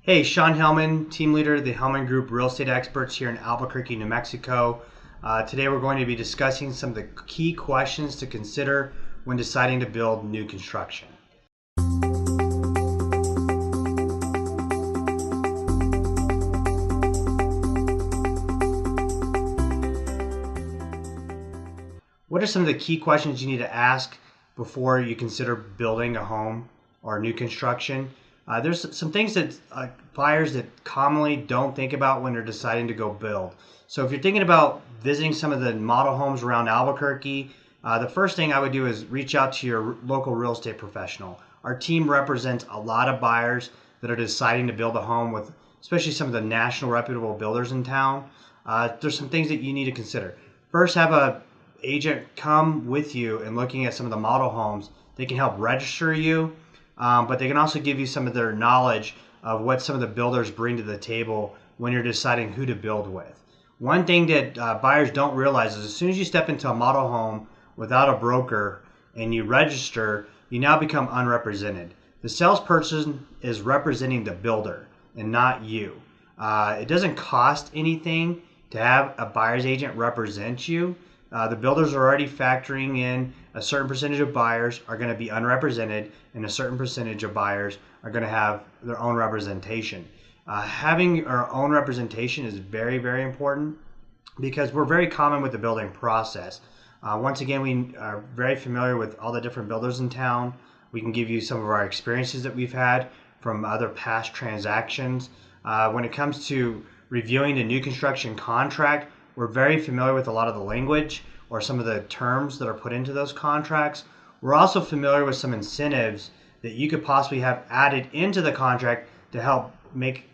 Hey, Sean Hellman, team leader of the Hellman Group Real Estate Experts here in Albuquerque, New Mexico. Today we're going to be discussing some of the key questions to consider when deciding to build new construction. What are some of the key questions you need to ask before you consider building a home or new construction? There's some things that buyers that commonly don't think about when they're deciding to go build. So if you're thinking about visiting some of the model homes around Albuquerque, the first thing I would do is reach out to your local real estate professional. Our team represents a lot of buyers that are deciding to build a home with especially some of the national reputable builders in town. There's some things that you need to consider. First, have a agent come with you and looking at some of the model homes. They can help register you, but they can also give you some of their knowledge of what some of the builders bring to the table when you're deciding who to build with. One thing that buyers don't realize is as soon as you step into a model home without a broker and you register, you now become unrepresented. The salesperson is representing the builder and not you. It doesn't cost anything to have a buyer's agent represent you. The builders are already factoring in a certain percentage of buyers are going to be unrepresented and a certain percentage of buyers are going to have their own representation. Having our own representation is very, very important because we're very common with the building process. Once again, we are very familiar with all the different builders in town. We can give you some of our experiences that we've had from other past transactions. When it comes to reviewing a new construction contract, we're very familiar with a lot of the language or some of the terms that are put into those contracts. We're also familiar with some incentives that you could possibly have added into the contract to help make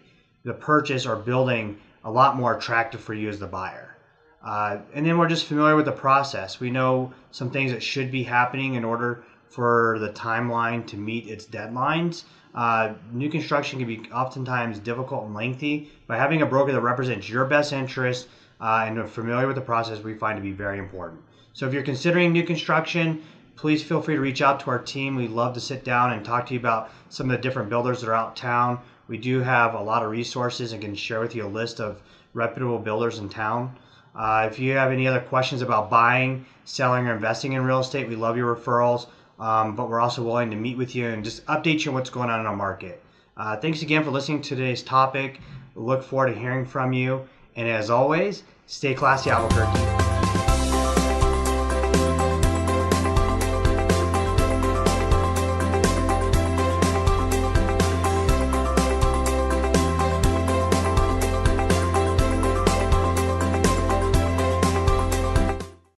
the purchase or building a lot more attractive for you as the buyer. And then we're just familiar with the process. We know some things that should be happening in order for the timeline to meet its deadlines. New construction can be oftentimes difficult and lengthy. By having a broker that represents your best interest and are familiar with the process, we find to be very important. So if you're considering new construction, please feel free to reach out to our team. We'd love to sit down and talk to you about some of the different builders that are out town. We do have a lot of resources and can share with you a list of reputable builders in town. If you have any other questions about buying, selling, or investing in real estate, we love your referrals, but we're also willing to meet with you and just update you on what's going on in our market. Thanks again for listening to today's topic. We look forward to hearing from you. And as always, stay classy, Albuquerque.